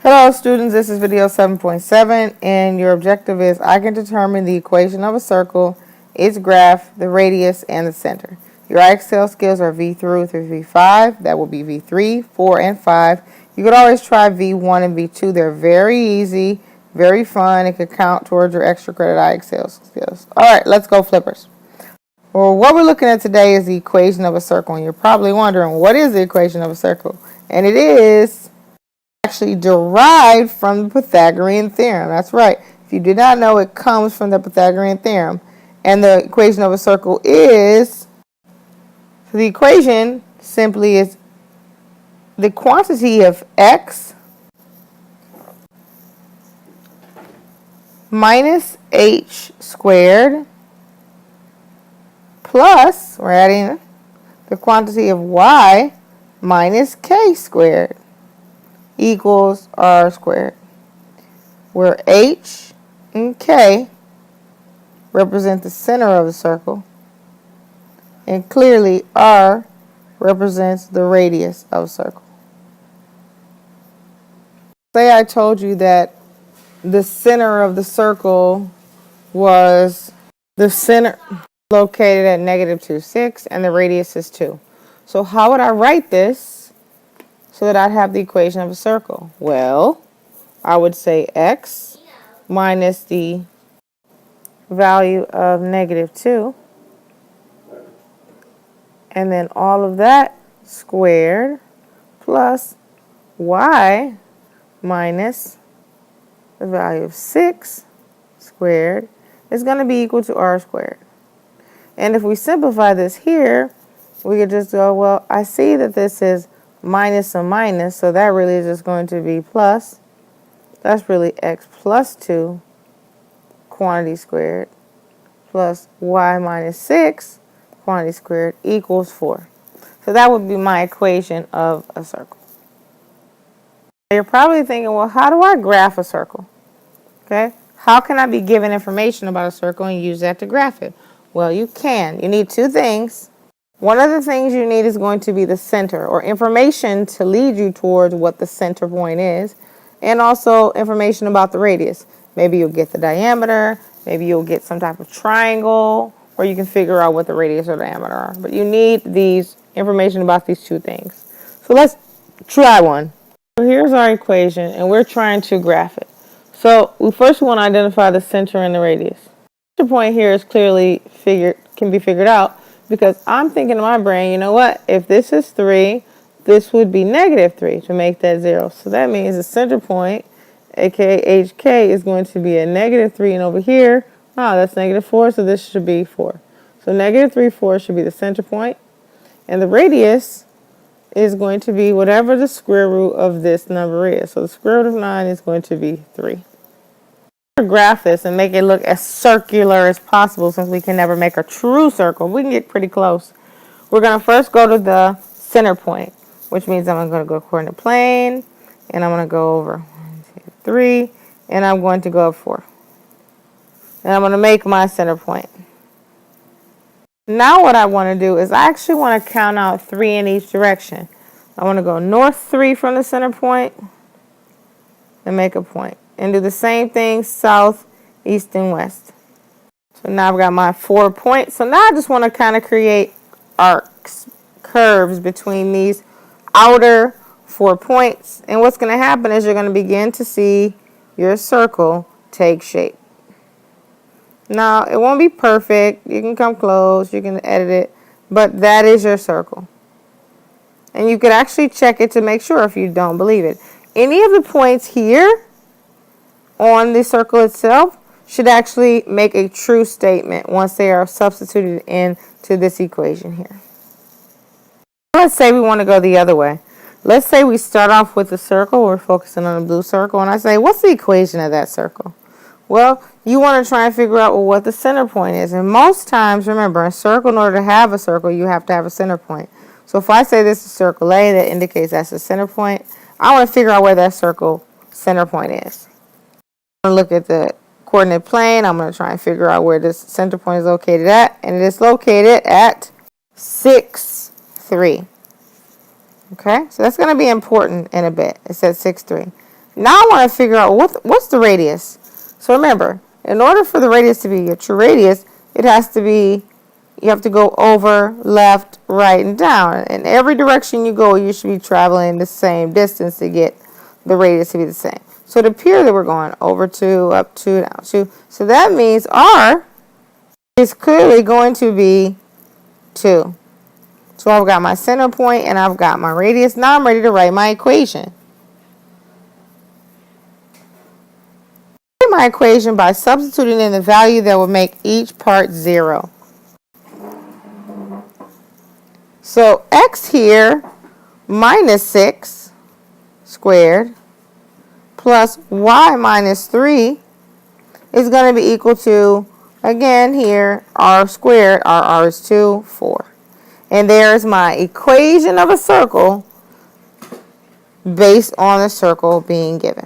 Hello students, this is video 7.7 and your objective is I can determine the equation of a circle, its graph, the radius, and the center. Your Excel skills are V through V5. That will be V3, 4, and 5. You could always try V1 and V2. They're very easy, very fun. It could count towards your extra credit Excel skills. Alright, let's go flippers. Well, what we're looking at today is the equation of a circle. And you're probably wondering, what is the equation of a circle? And it is actually derived from the Pythagorean theorem. That's right. If you did not know, it comes from the Pythagorean theorem. And the equation of a circle is, so the equation simply is the quantity of x minus h squared plus, we're adding the quantity of y minus k squared equals r squared, where h and k represent the center of the circle, and clearly r represents the radius of a circle. Say I told you that the center of the circle was the center located at -2, 6, and the radius is 2. So how would I write this so that I'd have the equation of a circle? Well, I would say x minus the value of -2, and then all of that squared plus y minus the value of 6 squared is going to be equal to r squared. And if we simplify this here, we could just go, well, I see that this is minus a minus, so that really is just going to be plus. That's really x plus 2 quantity squared plus y minus 6 quantity squared equals 4. So that would be my equation of a circle. You're probably thinking, well, how do I graph a circle? Okay, how can I be given information about a circle and use that to graph it? Well, you can. You need two things. One of the things you need is going to be the center, or information to lead you towards what the center point is, and also information about the radius. Maybe you'll get the diameter, maybe you'll get some type of triangle, or you can figure out what the radius or diameter are. But you need these information about these two things. So let's try one. So here's our equation, and we're trying to graph it. So we first want to identify the center and the radius. The point here is clearly can be figured out because I'm thinking in my brain, you know what? If this is 3, this would be -3 to make that 0. So that means the center point, aka HK, is going to be a -3, and over here, that's -4, so this should be 4. So -3, 4 should be the center point, and the radius is going to be whatever the square root of this number is. So the square root of 9 is going to be 3. Graph this and make it look as circular as possible, since we can never make a true circle. We can get pretty close. We're going to first go to the center point, which means I'm going to go coordinate plane, and I'm going to go over 1, 2, 3, and I'm going to go up 4. And I'm going to make my center point. Now what I want to do is I actually want to count out 3 in each direction. I want to go north 3 from the center point and make a point. And do the same thing south, east, and west. So now I've got my 4 points. So now I just want to kind of create arcs, curves between these outer 4 points. And what's going to happen is you're going to begin to see your circle take shape. Now, it won't be perfect. You can come close. You can edit it. But that is your circle. And you could actually check it to make sure if you don't believe it. Any of the points here on the circle itself should actually make a true statement once they are substituted into this equation here. Let's say we want to go the other way. Let's say we start off with the circle. We're focusing on the blue circle. And I say, what's the equation of that circle? Well, you want to try and figure out what the center point is. And most times, remember, a circle, in order to have a circle, you have to have a center point. So if I say this is circle A, that indicates that's the center point. I want to figure out where that circle center point is. I'm going to look at the coordinate plane. I'm going to try and figure out where this center point is located at. And it is located at 6, 3. Okay, so that's going to be important in a bit. It says 6, 3. Now I want to figure out what's the radius. So remember, in order for the radius to be a true radius, it has to be, you have to go over, left, right, and down. In every direction you go, you should be traveling the same distance to get the radius to be the same. So it appears that we're going over 2, up 2, down 2. So that means R is clearly going to be 2. So I've got my center point and I've got my radius. Now I'm ready to write my equation. My equation by substituting in the value that will make each part 0. So x here minus 6 squared plus y minus 3 is going to be equal to, again here, r squared. R is 2, 4. And there's my equation of a circle based on the circle being given.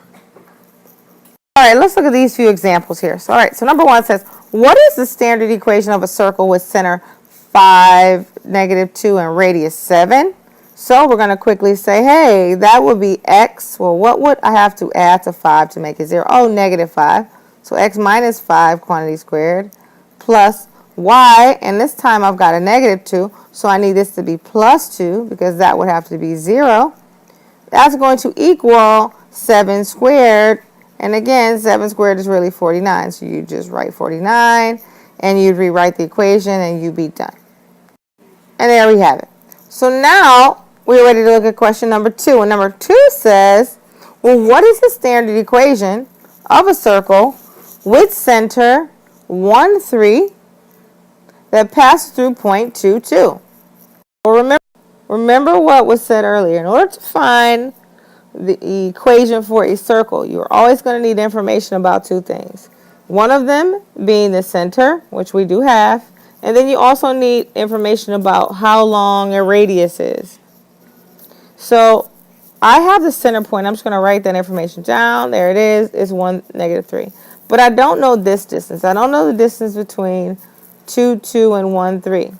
All right, let's look at these few examples here. So, all right, so number 1 says, what is the standard equation of a circle with center 5, -2, and radius 7? So we're going to quickly say, hey, that would be x. Well, what would I have to add to 5 to make it 0? Oh, -5. So x minus 5 quantity squared plus y, and this time I've got a -2, so I need this to be plus 2 because that would have to be 0. That's going to equal 7 squared. And again, 7 squared is really 49. So you just write 49 and you'd rewrite the equation and you'd be done. And there we have it. So now we're ready to look at question number 2. And number 2 says, well, what is the standard equation of a circle with center 1, 3 that passes through point 2, 2? Well, remember what was said earlier. In order to find the equation for a circle, you're always going to need information about 2 things. One of them being the center, which we do have, and then you also need information about how long a radius is. So I have the center point. I'm just going to write that information down. There it is. It's 1, -3. But I don't know this distance. I don't know the distance between 2, 2 and 1, 3.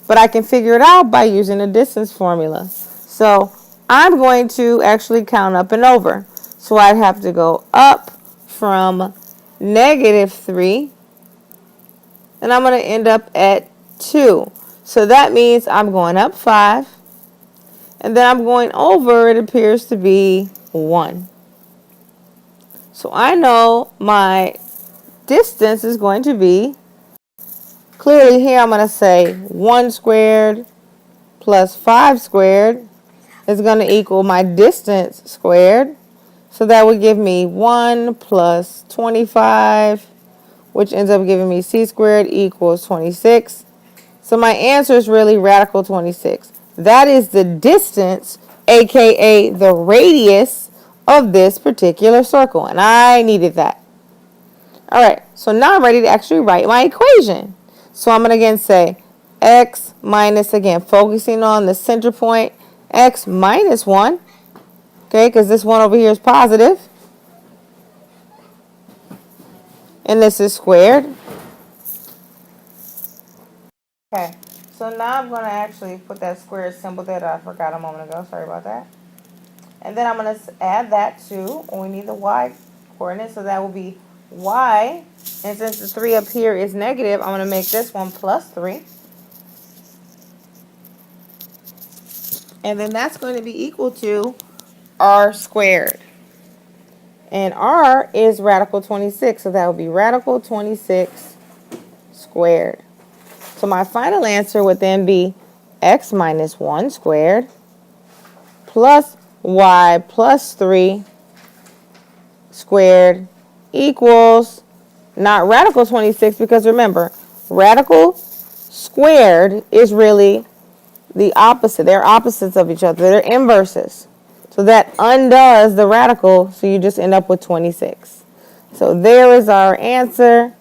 But I can figure it out by using a distance formula. So I'm going to actually count up and over. So I'd have to go up from -3, and I'm going to end up at 2. So that means I'm going up 5, and then I'm going over, it appears to be 1. So I know my distance is going to be, clearly here I'm going to say 1 squared plus 5 squared is going to equal my distance squared. So that would give me 1 plus 25, which ends up giving me c squared equals 26. So my answer is really radical 26. That is the distance, aka the radius of this particular circle. And I needed that. All right, so now I'm ready to actually write my equation. So I'm going to again say x minus, again, focusing on the center point, x minus 1, okay, because this one over here is positive, and this is squared. Okay, so now I'm going to actually put that square symbol there that I forgot a moment ago. Sorry about that. And then I'm going to add that to, we need the y coordinate, so that will be y, and since the 3 up here is negative, I'm going to make this one plus 3. And then that's going to be equal to r squared. And r is radical 26, so that would be radical 26 squared. So my final answer would then be x minus 1 squared plus y plus 3 squared equals, not radical 26, because remember, radical squared is really the opposite. They're opposites of each other. They're inverses. So that undoes the radical, so you just end up with 26. So there is our answer.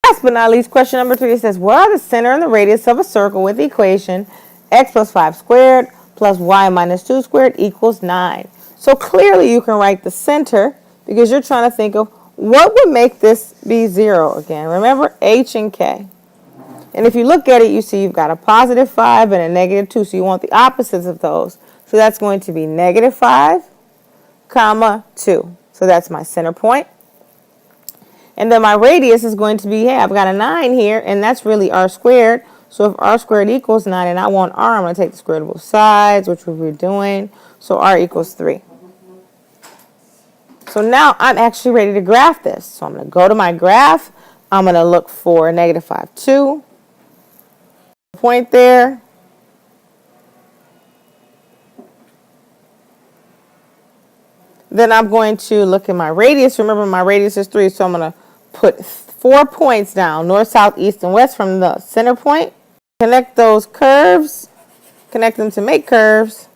Last but not least, question number 3 says, what are the center and the radius of a circle with the equation x plus 5 squared plus y minus 2 squared equals 9? So clearly you can write the center because you're trying to think of what would make this be 0 again. Remember h and k. And if you look at it, you see you've got a positive 5 and a negative 2. So you want the opposites of those. So that's going to be negative 5 comma, 2. So that's my center point. And then my radius is going to be, hey, I've got a 9 here, and that's really r squared. So if r squared equals 9 and I want r, I'm going to take the square root of both sides, which we're doing. So r equals 3. So now I'm actually ready to graph this. So I'm going to go to my graph. I'm going to look for negative 5, 2. Point there. Then I'm going to look at my radius. Remember, my radius is 3, so I'm going to put 4 points down, north, south, east, and west from the center point. Connect those curves. Connect them to make curves.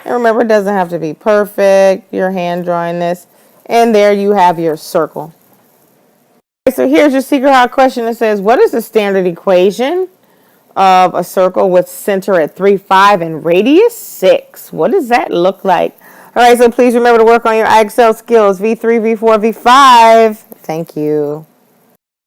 And remember, it doesn't have to be perfect. You're hand drawing this. And there you have your circle. So here's your secret hot question. It says, what is the standard equation of a circle with center at 3, 5, and radius 6? What does that look like? All right, so please remember to work on your IXL skills, V3, V4, V5. Thank you.